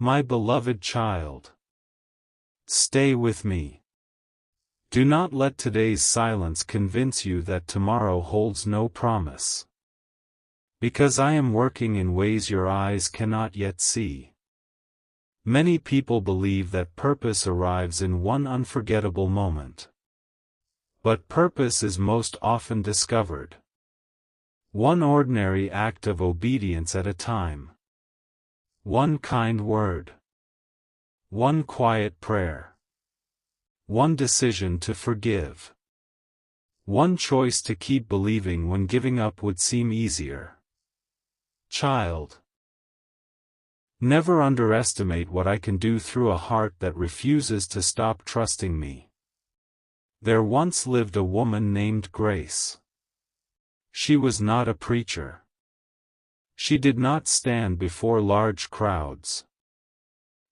My beloved child, stay with me. Do not let today's silence convince you that tomorrow holds no promise. Because I am working in ways your eyes cannot yet see. Many people believe that purpose arrives in one unforgettable moment. But purpose is most often discovered one ordinary act of obedience at a time. One kind word. One quiet prayer. One decision to forgive. One choice to keep believing when giving up would seem easier. Child, never underestimate what I can do through a heart that refuses to stop trusting me. There once lived a woman named Grace. She was not a preacher. She did not stand before large crowds.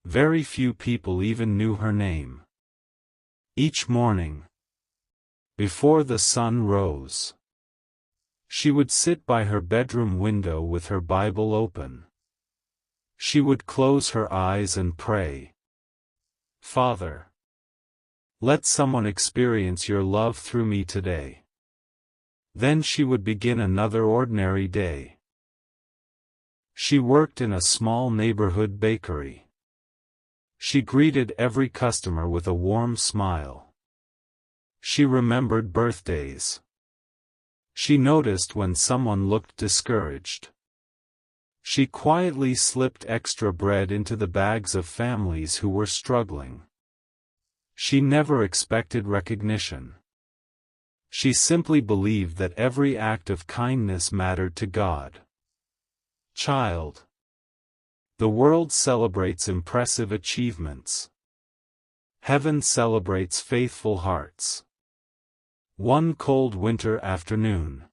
Very few people even knew her name. Each morning, before the sun rose, she would sit by her bedroom window with her Bible open. She would close her eyes and pray. Father, let someone experience your love through me today. Then she would begin another ordinary day. She worked in a small neighborhood bakery. She greeted every customer with a warm smile. She remembered birthdays. She noticed when someone looked discouraged. She quietly slipped extra bread into the bags of families who were struggling. She never expected recognition. She simply believed that every act of kindness mattered to God. Child, the world celebrates impressive achievements. Heaven celebrates faithful hearts. One cold winter afternoon,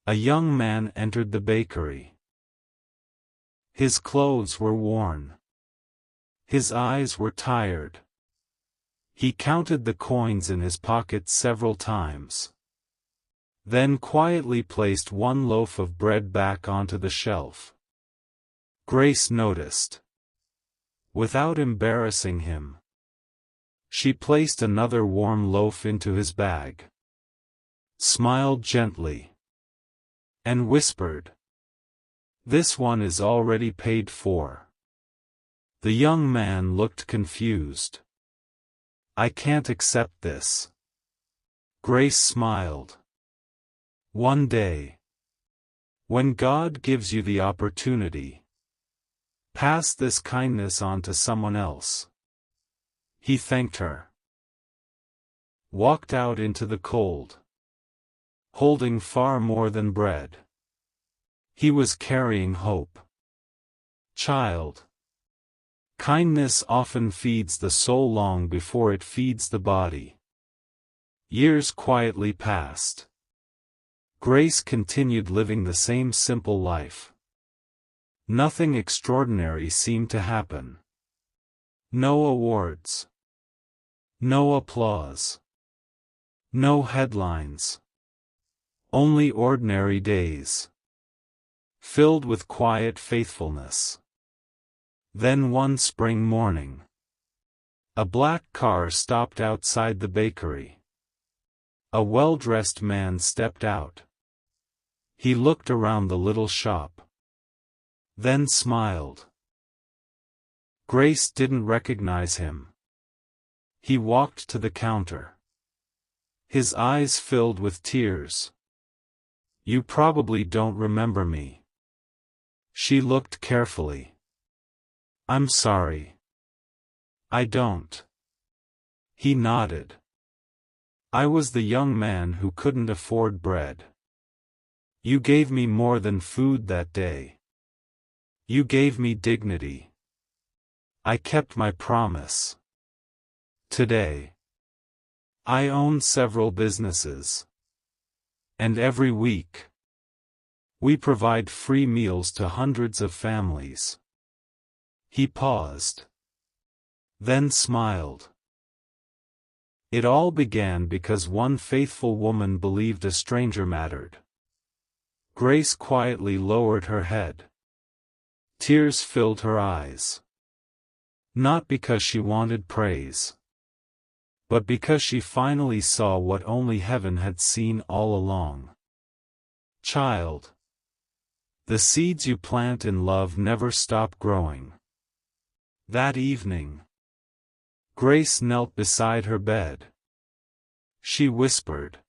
a young man entered the bakery. His clothes were worn. His eyes were tired. He counted the coins in his pocket several times. Then quietly placed one loaf of bread back onto the shelf. Grace noticed. Without embarrassing him, she placed another warm loaf into his bag, smiled gently, and whispered, "This one is already paid for." The young man looked confused. "I can't accept this." Grace smiled. One day, when God gives you the opportunity, pass this kindness on to someone else. He thanked her. Walked out into the cold, holding far more than bread. He was carrying hope. Child, kindness often feeds the soul long before it feeds the body. Years quietly passed. Grace continued living the same simple life. Nothing extraordinary seemed to happen. No awards. No applause. No headlines. Only ordinary days, filled with quiet faithfulness. Then one spring morning, a black car stopped outside the bakery. A well-dressed man stepped out. He looked around the little shop, then smiled. Grace didn't recognize him. He walked to the counter. His eyes filled with tears. "You probably don't remember me." She looked carefully. "I'm sorry. I don't." He nodded. "I was the young man who couldn't afford bread. You gave me more than food that day. You gave me dignity. I kept my promise. Today, I own several businesses. And every week, we provide free meals to hundreds of families." He paused, then smiled. It all began because one faithful woman believed a stranger mattered. Grace quietly lowered her head. Tears filled her eyes. Not because she wanted praise, but because she finally saw what only heaven had seen all along. Child, the seeds you plant in love never stop growing. That evening, Grace knelt beside her bed. She whispered,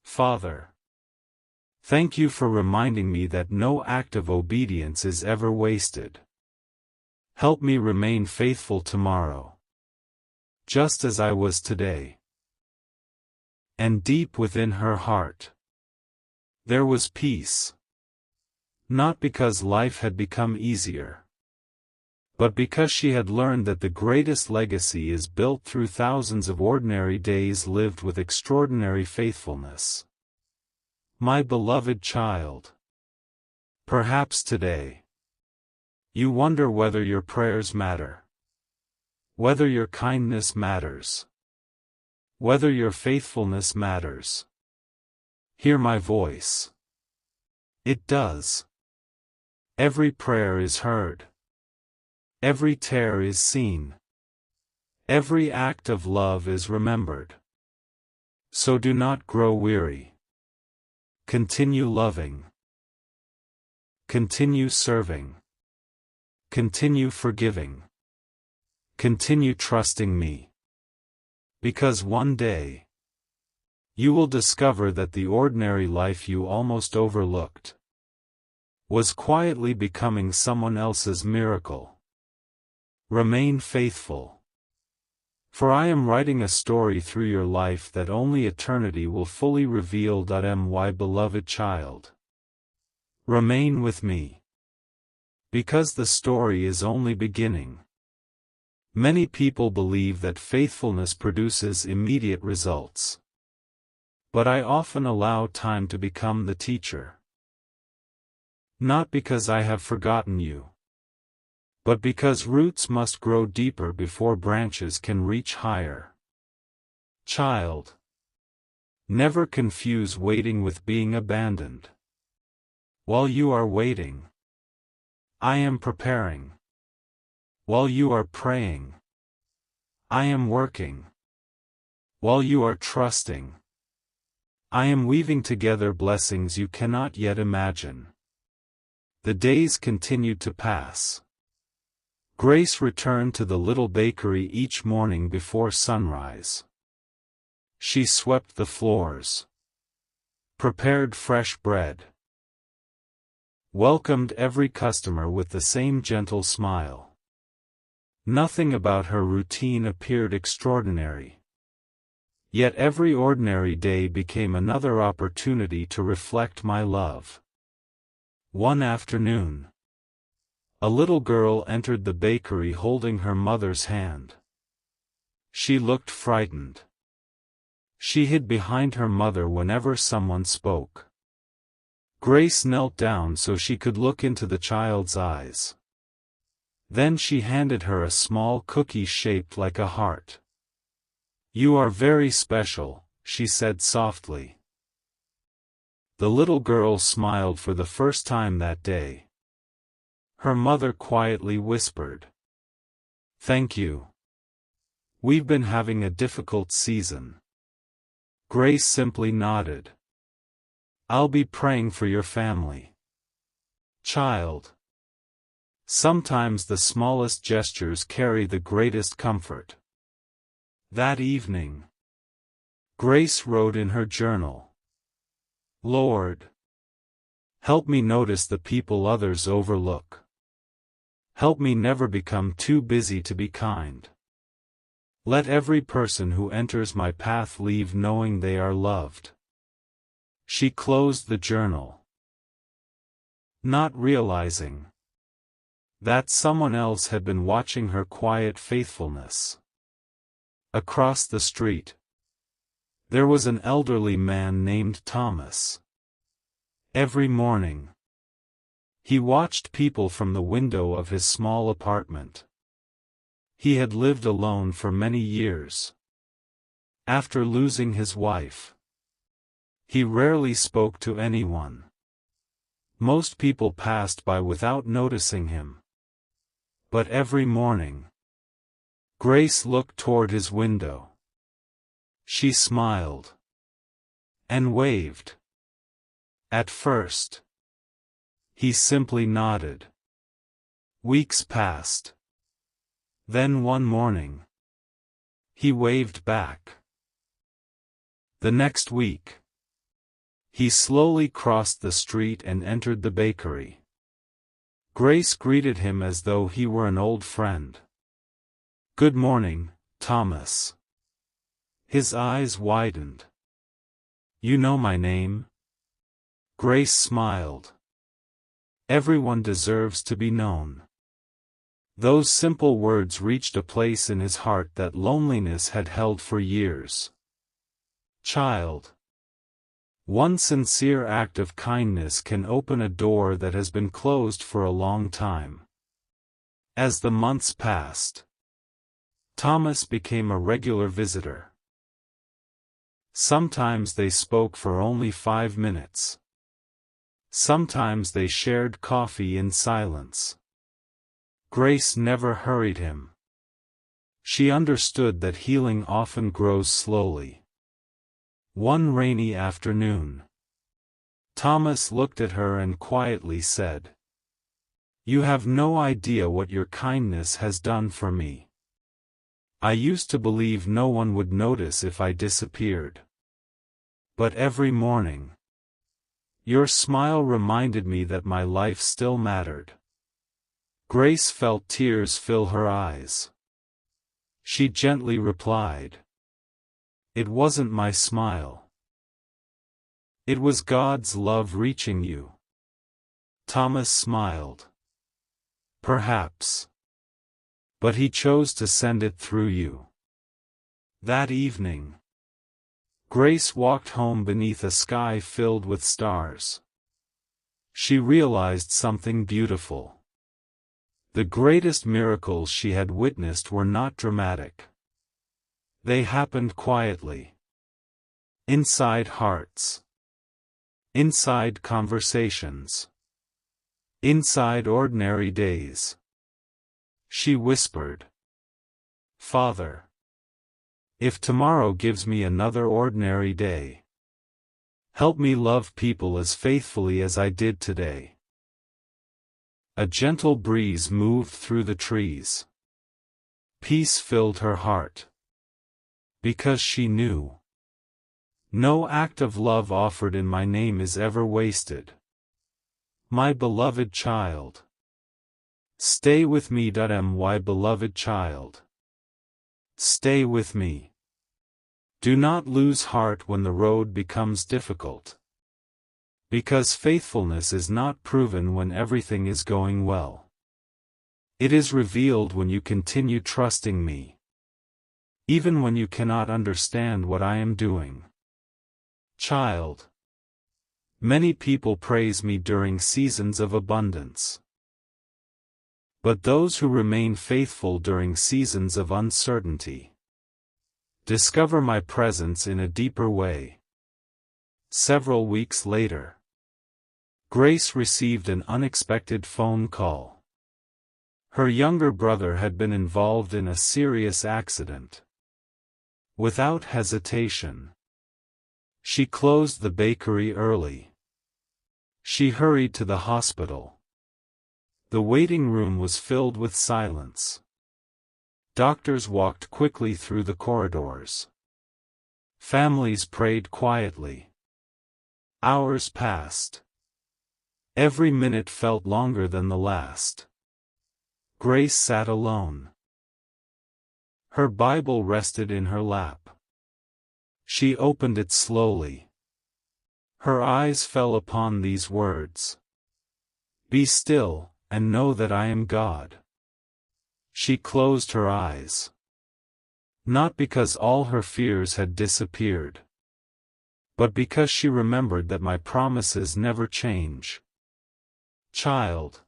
"Father, thank you for reminding me that no act of obedience is ever wasted. Help me remain faithful tomorrow, just as I was today." And deep within her heart, there was peace. Not because life had become easier, but because she had learned that the greatest legacy is built through thousands of ordinary days lived with extraordinary faithfulness. My beloved child, perhaps today, you wonder whether your prayers matter, whether your kindness matters, whether your faithfulness matters. Hear my voice. It does. Every prayer is heard. Every tear is seen. Every act of love is remembered. So do not grow weary. Continue loving. Continue serving. Continue forgiving. Continue trusting me. Because one day, you will discover that the ordinary life you almost overlooked was quietly becoming someone else's miracle. Remain faithful. For I am writing a story through your life that only eternity will fully reveal. My beloved child, remain with me. Because the story is only beginning. Many people believe that faithfulness produces immediate results. But I often allow time to become the teacher. Not because I have forgotten you, but because roots must grow deeper before branches can reach higher. Child, never confuse waiting with being abandoned. While you are waiting, I am preparing. While you are praying, I am working. While you are trusting, I am weaving together blessings you cannot yet imagine. The days continued to pass. Grace returned to the little bakery each morning before sunrise. She swept the floors, prepared fresh bread, welcomed every customer with the same gentle smile. Nothing about her routine appeared extraordinary. Yet every ordinary day became another opportunity to reflect my love. One afternoon, a little girl entered the bakery holding her mother's hand. She looked frightened. She hid behind her mother whenever someone spoke. Grace knelt down so she could look into the child's eyes. Then she handed her a small cookie shaped like a heart. "You are very special," she said softly. The little girl smiled for the first time that day. Her mother quietly whispered, "Thank you. We've been having a difficult season." Grace simply nodded. "I'll be praying for your family." Child, sometimes the smallest gestures carry the greatest comfort. That evening, Grace wrote in her journal, "Lord, help me notice the people others overlook. Help me never become too busy to be kind. Let every person who enters my path leave knowing they are loved." She closed the journal, not realizing that someone else had been watching her quiet faithfulness. Across the street, there was an elderly man named Thomas. Every morning, he watched people from the window of his small apartment. He had lived alone for many years. After losing his wife, he rarely spoke to anyone. Most people passed by without noticing him. But every morning, Grace looked toward his window. She smiled. And waved. At first. He simply nodded. Weeks passed. Then one morning. He waved back. The next week. He slowly crossed the street and entered the bakery. Grace greeted him as though he were an old friend. "Good morning, Thomas." His eyes widened. "You know my name?" Grace smiled. Everyone deserves to be known. Those simple words reached a place in his heart that loneliness had held for years. Child. One sincere act of kindness can open a door that has been closed for a long time. As the months passed, Thomas became a regular visitor. Sometimes they spoke for only 5 minutes. Sometimes they shared coffee in silence. Grace never hurried him. She understood that healing often grows slowly. One rainy afternoon, Thomas looked at her and quietly said, "You have no idea what your kindness has done for me. I used to believe no one would notice if I disappeared. But every morning, your smile reminded me that my life still mattered." Grace felt tears fill her eyes. She gently replied, "It wasn't my smile. It was God's love reaching you." Thomas smiled. "Perhaps. But He chose to send it through you." That evening, Grace walked home beneath a sky filled with stars. She realized something beautiful. The greatest miracles she had witnessed were not dramatic. They happened quietly. Inside hearts. Inside conversations. Inside ordinary days. She whispered, "Father, if tomorrow gives me another ordinary day, help me love people as faithfully as I did today." A gentle breeze moved through the trees. Peace filled her heart. Because she knew, no act of love offered in my name is ever wasted. My beloved child. Stay with me. My beloved child. Stay with me. Do not lose heart when the road becomes difficult. Because faithfulness is not proven when everything is going well. It is revealed when you continue trusting me. Even when you cannot understand what I am doing. Child. Many people praise me during seasons of abundance. But those who remain faithful during seasons of uncertainty discover my presence in a deeper way. Several weeks later, Grace received an unexpected phone call. Her younger brother had been involved in a serious accident. Without hesitation, she closed the bakery early. She hurried to the hospital. The waiting room was filled with silence. Doctors walked quickly through the corridors. Families prayed quietly. Hours passed. Every minute felt longer than the last. Grace sat alone. Her Bible rested in her lap. She opened it slowly. Her eyes fell upon these words. "Be still, and know that I am God." She closed her eyes. Not because all her fears had disappeared, but because she remembered that my promises never change. Child.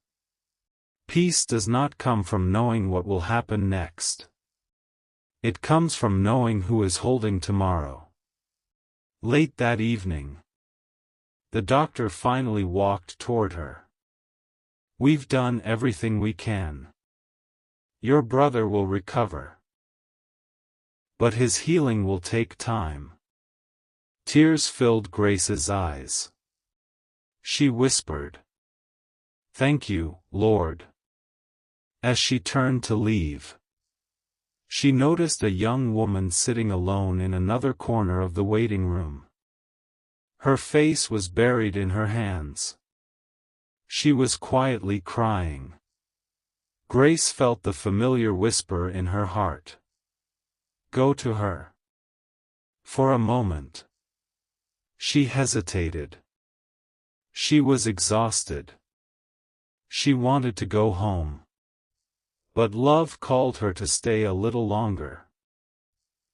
Peace does not come from knowing what will happen next. It comes from knowing who is holding tomorrow. Late that evening, the doctor finally walked toward her. "We've done everything we can. Your brother will recover." But his healing will take time. Tears filled Grace's eyes. She whispered, "Thank you, Lord." As she turned to leave, she noticed a young woman sitting alone in another corner of the waiting room. Her face was buried in her hands. She was quietly crying. Grace felt the familiar whisper in her heart. Go to her. For a moment, she hesitated. She was exhausted. She wanted to go home. But love called her to stay a little longer.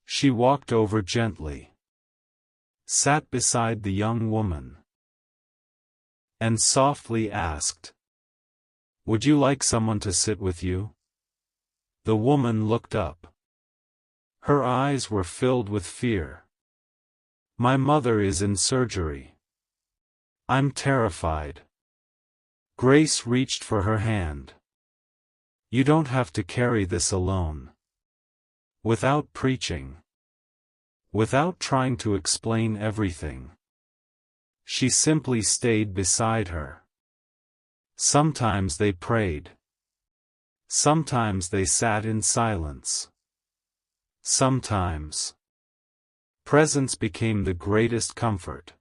She walked over gently, sat beside the young woman, and softly asked, "Would you like someone to sit with you?" The woman looked up. Her eyes were filled with fear. "My mother is in surgery. I'm terrified." Grace reached for her hand. "You don't have to carry this alone." Without preaching, without trying to explain everything, she simply stayed beside her. Sometimes they prayed. Sometimes they sat in silence. Sometimes presence became the greatest comfort.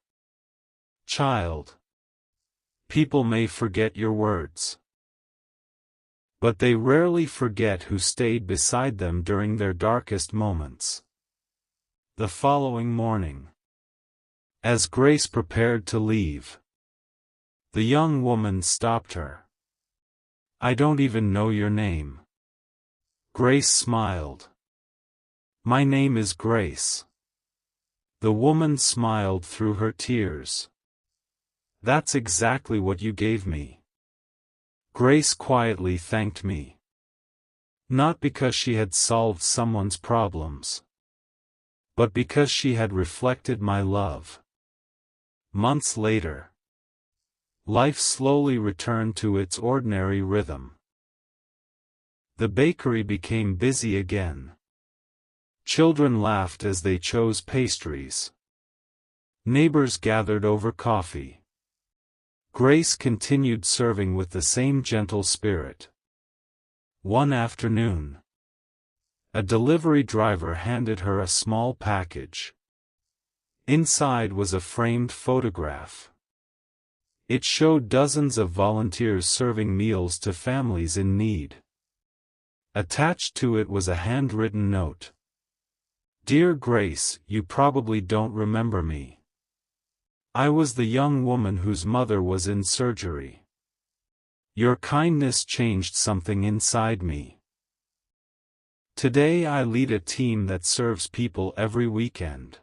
Child, people may forget your words, but they rarely forget who stayed beside them during their darkest moments. The following morning, as Grace prepared to leave, the young woman stopped her. "I don't even know your name." Grace smiled. "My name is Grace." The woman smiled through her tears. "That's exactly what you gave me." Grace quietly thanked me. Not because she had solved someone's problems, but because she had reflected my love. Months later, life slowly returned to its ordinary rhythm. The bakery became busy again. Children laughed as they chose pastries. Neighbors gathered over coffee. Grace continued serving with the same gentle spirit. One afternoon, a delivery driver handed her a small package. Inside was a framed photograph. It showed dozens of volunteers serving meals to families in need. Attached to it was a handwritten note. "Dear Grace, you probably don't remember me. I was the young woman whose mother was in surgery. Your kindness changed something inside me. Today I lead a team that serves people every weekend.